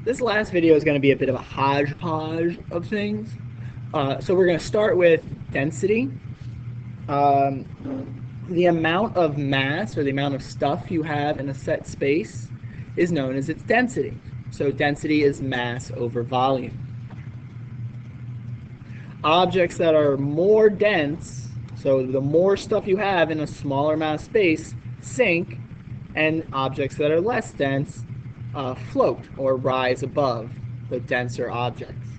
This last video is going to be a bit of a hodgepodge of things. So we're going to start with density. Um, the amount of mass or the amount of stuff you have in a set space is known as its density. So density is mass over volume. Objects that are more dense, so the more stuff you have in a smaller amount of space, sink, and objects that are less dense float or rise above the denser objects.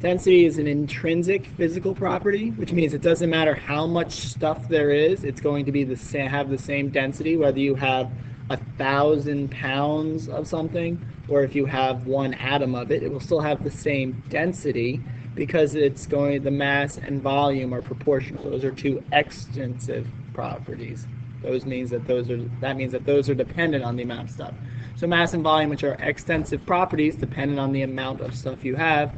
Density is an intrinsic physical property, which means it doesn't matter how much stuff there is, it's going to be have the same density, whether you have 1,000 pounds of something or if you have one atom of it, it will still have the same density because the mass and volume are proportional. Those are two extensive properties. That means that those are dependent on the amount of stuff. So mass and volume, which are extensive properties dependent on the amount of stuff you have,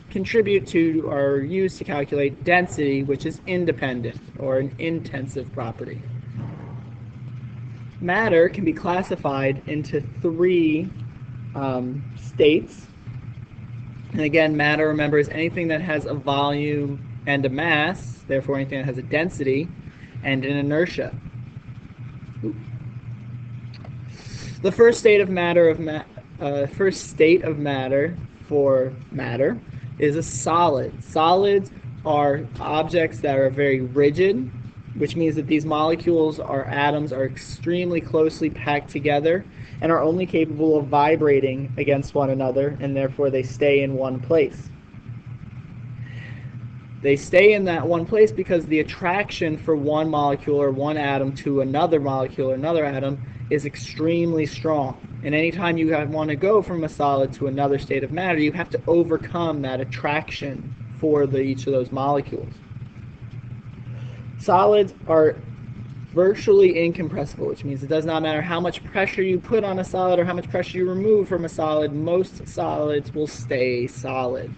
contribute to or are used to calculate density, which is independent or an intensive property. Matter can be classified into three states. And again, matter, remember, is anything that has a volume and a mass, therefore anything that has a density and an inertia. The first state of matter for matter is a solid. Solids are objects that are very rigid, which means that these molecules or atoms are extremely closely packed together and are only capable of vibrating against one another, and therefore they stay in one place. They stay in that one place because the attraction for one molecule or one atom to another molecule or another atom is extremely strong. And anytime you want to go from a solid to another state of matter, you have to overcome that attraction for each of those molecules. Solids are virtually incompressible, which means it does not matter how much pressure you put on a solid or how much pressure you remove from a solid, most solids will stay solid.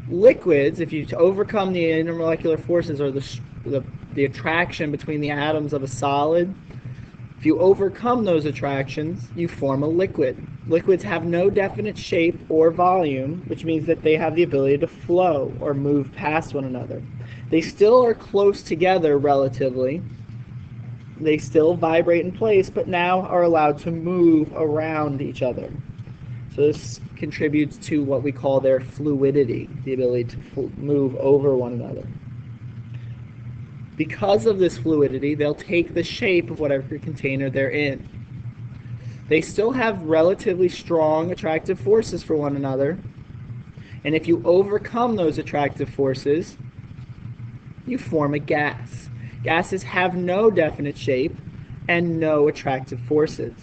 Liquids, if you overcome the intermolecular forces or the attraction between the atoms of a solid, if you overcome those attractions, you form a liquid. Liquids have no definite shape or volume, which means that they have the ability to flow or move past one another. They still are close together relatively. They still vibrate in place, but now are allowed to move around each other. So this contributes to what we call their fluidity, the ability to move over one another. Because of this fluidity, they'll take the shape of whatever container they're in. They still have relatively strong attractive forces for one another, and if you overcome those attractive forces, you form a gas. Gases have no definite shape and no attractive forces.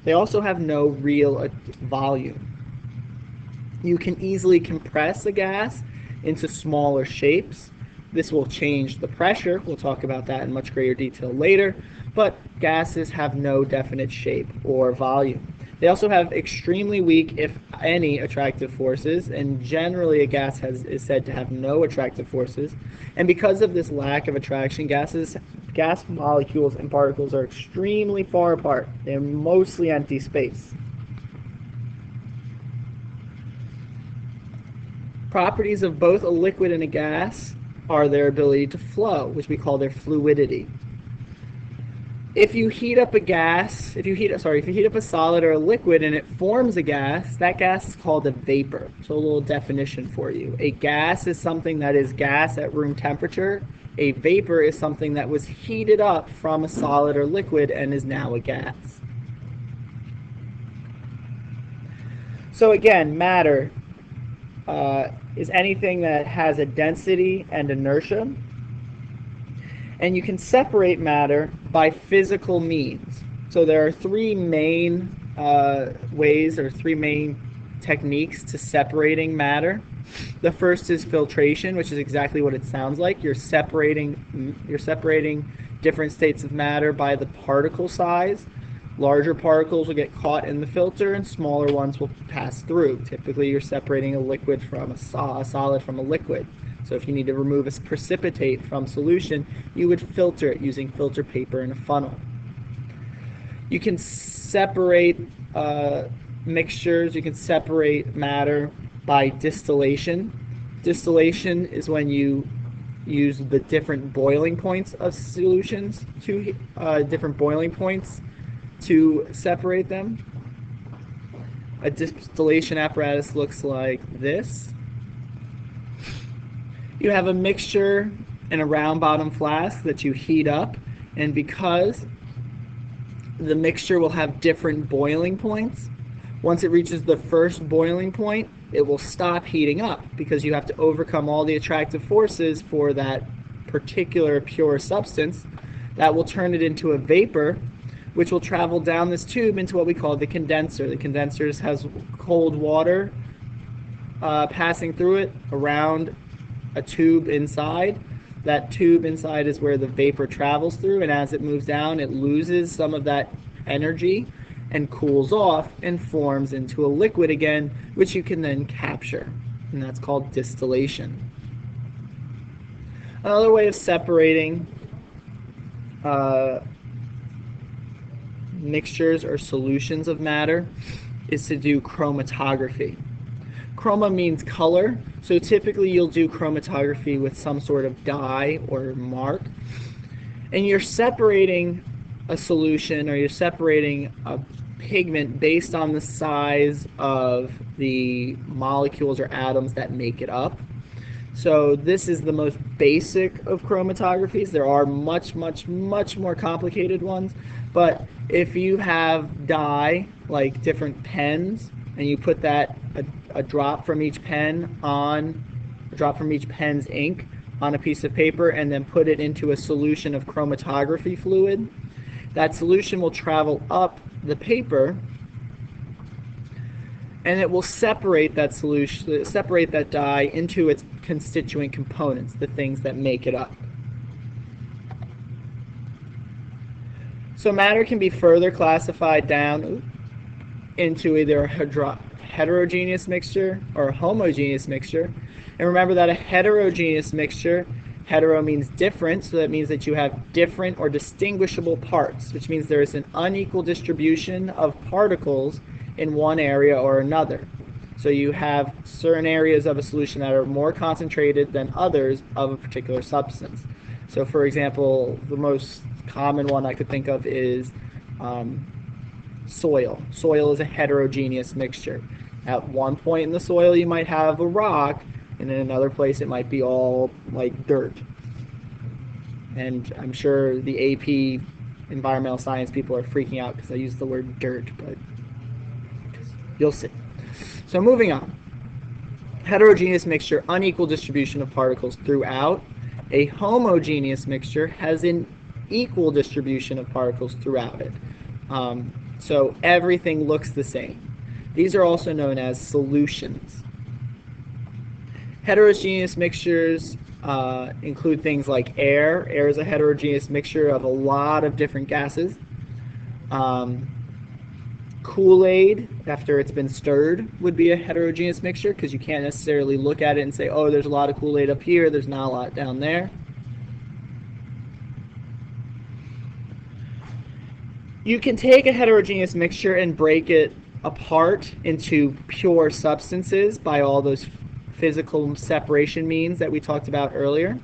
They also have no real volume. You can easily compress a gas into smaller shapes. This will change the pressure. We'll talk about that in much greater detail later. But gases have no definite shape or volume. They also have extremely weak, if any, attractive forces, and generally a gas is said to have no attractive forces. And because of this lack of attraction, gas molecules and particles are extremely far apart. They're mostly empty space. Properties of both a liquid and a gas are their ability to flow, which we call their fluidity. If you heat up if you heat up a solid or a liquid and it forms a gas, that gas is called a vapor. So a little definition for you. A gas is something that is gas at room temperature. A vapor is something that was heated up from a solid or liquid and is now a gas. So again, matter is anything that has a density and inertia. And you can separate matter by physical means. So there are three main ways or three main techniques to separating matter. The first is filtration, which is exactly what it sounds like. You're separating different states of matter by the particle size. Larger particles will get caught in the filter and smaller ones will pass through. Typically you're separating a liquid from a solid from a liquid. So if you need to remove a precipitate from solution, you would filter it using filter paper in a funnel. You can separate mixtures, you can separate matter by distillation. Distillation is when you use the different boiling points of solutions to separate them. A distillation apparatus looks like this. You have a mixture in a round bottom flask that you heat up, and because the mixture will have different boiling points, once it reaches the first boiling point, it will stop heating up because you have to overcome all the attractive forces for that particular pure substance. That will turn it into a vapor, which will travel down this tube into what we call the condenser. The condenser has cold water passing through it around a tube inside. That tube inside is where the vapor travels through, and as it moves down, it loses some of that energy and cools off and forms into a liquid again, which you can then capture, and that's called distillation. Another way of separating mixtures or solutions of matter is to do chromatography. Chroma means color, so typically you'll do chromatography with some sort of dye or mark, and you're separating a solution or you're separating a pigment based on the size of the molecules or atoms that make it up. So this is the most basic of chromatographies. There are much more complicated ones, but if you have dye, like different pens, and you put that a drop from each pen's ink on a piece of paper and then put it into a solution of chromatography fluid, that solution will travel up the paper and it will separate that solution, separate that dye into its constituent components, the things that make it up. So matter can be further classified down into either a heterogeneous mixture or a homogeneous mixture. And remember that a heterogeneous mixture, hetero means different, so that means that you have different or distinguishable parts, which means there is an unequal distribution of particles in one area or another. So you have certain areas of a solution that are more concentrated than others of a particular substance. So for example, the most common one I could think of is soil. Soil is a heterogeneous mixture. At one point in the soil you might have a rock, and in another place it might be all like dirt. And I'm sure the AP environmental science people are freaking out because I use the word dirt, but you'll see. So moving on. Heterogeneous mixture, unequal distribution of particles throughout. A homogeneous mixture has an equal distribution of particles throughout it. So everything looks the same. These are also known as solutions. Heterogeneous mixtures include things like air. Air is a heterogeneous mixture of a lot of different gases. Kool-Aid, after it's been stirred, would be a heterogeneous mixture because you can't necessarily look at it and say, oh, there's a lot of Kool-Aid up here, there's not a lot down there. You can take a heterogeneous mixture and break it apart into pure substances by all those physical separation means that we talked about earlier.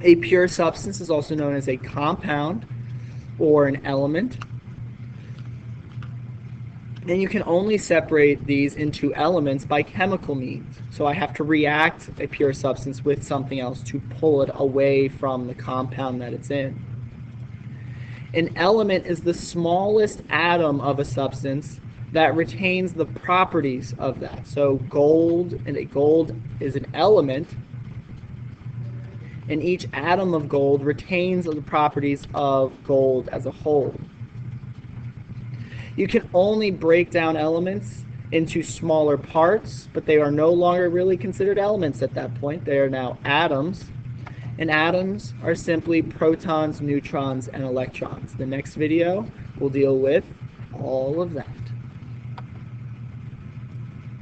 A pure substance is also known as a compound or an element. And you can only separate these into elements by chemical means. So I have to react a pure substance with something else to pull it away from the compound that it's in. An element is the smallest atom of a substance that retains the properties of that. So gold is an element, and each atom of gold retains the properties of gold as a whole. You can only break down elements into smaller parts, but they are no longer really considered elements at that point. They are now atoms, and atoms are simply protons, neutrons, and electrons. The next video will deal with all of that.